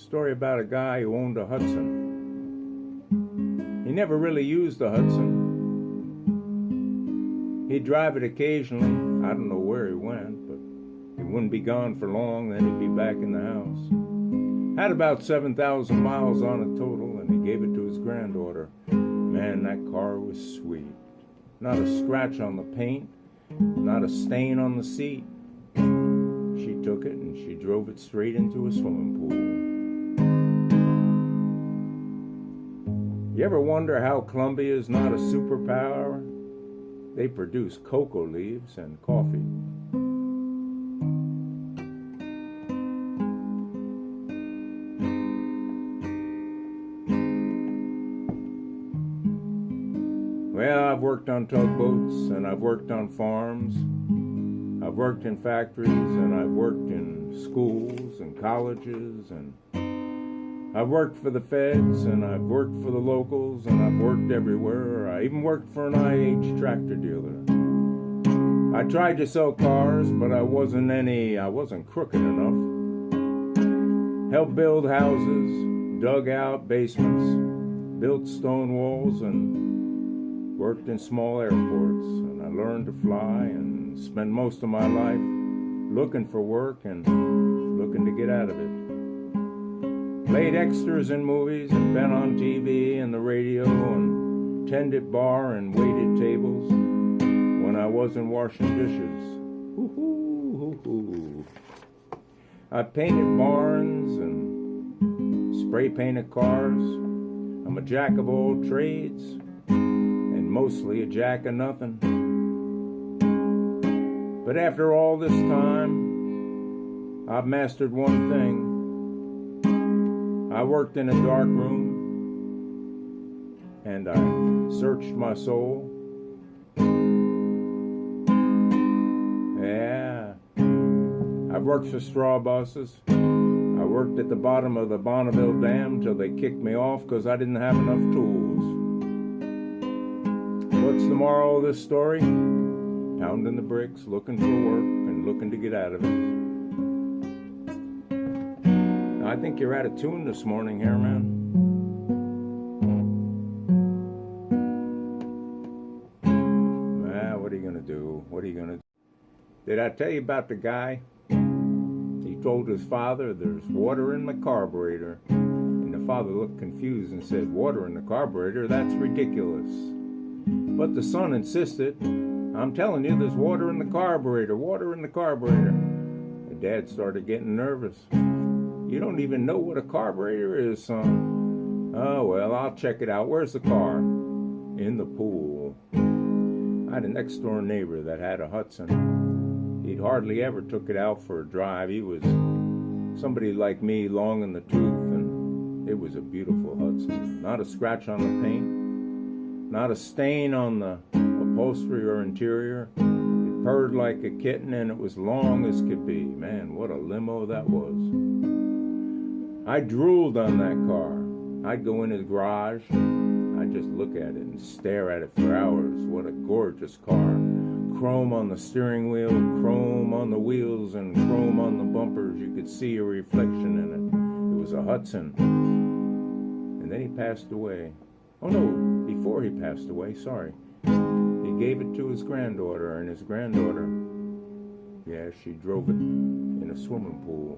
Story about a guy who owned a Hudson. He never really used the Hudson. He'd drive it occasionally. I don't know where he went, but he wouldn't be gone for long, then he'd be back in the house. Had about 7,000 miles on it total, and he gave it to his granddaughter. Man, that car was sweet. Not a scratch on the paint, not a stain on the seat. She took it and she drove it straight into a swimming pool. You ever wonder how Colombia is not a superpower? They produce cocoa leaves and coffee. Well, I've worked on tugboats and I've worked on farms. I've worked in factories and I've worked in schools and colleges, and I've worked for the feds and I've worked for the locals, and I've worked everywhere. I even worked for an IH tractor dealer. I tried to sell cars, but I wasn't crooked enough. Helped build houses, dug out basements, built stone walls, and worked in small airports. And I learned to fly and spent most of my life looking for work and looking to get out of it. Played extras in movies and been on TV and the radio and tended bar and waited tables when I wasn't washing dishes. I painted barns and spray painted cars. I'm a jack of all trades and mostly a jack of nothing. But after all this time, I've mastered one thing. I worked in a dark room and I searched my soul. Yeah, I've worked for straw bosses. I worked at the bottom of the Bonneville Dam till they kicked me off because I didn't have enough tools. What's the moral of this story? Pounding the bricks, looking for work, and looking to get out of it. I think you're out of tune this morning, Hairman. What are you going to do? What are you going to do? Did I tell you about the guy? He told his father, "There's water in my carburetor." And the father looked confused and said, "Water in the carburetor? That's ridiculous." But the son insisted, "I'm telling you, there's water in the carburetor, water in the carburetor." The dad started getting nervous. "You don't even know what a carburetor is, son." "Oh, well, I'll check it out. Where's the car?" "In the pool." I had a next door neighbor that had a Hudson. He'd hardly ever took it out for a drive. He was somebody like me, long in the tooth, and it was a beautiful Hudson. Not a scratch on the paint, not a stain on the upholstery or interior. It purred like a kitten, and it was long as could be. Man, what a limo that was. I drooled on that car. I'd go in his garage. I'd just look at it and stare at it for hours. What a gorgeous car. Chrome on the steering wheel, chrome on the wheels, and chrome on the bumpers. You could see a reflection in it. It was a Hudson. And then he passed away. Oh no, before he passed away, sorry. He gave it to his granddaughter, and his granddaughter, yeah, she drove it in a swimming pool.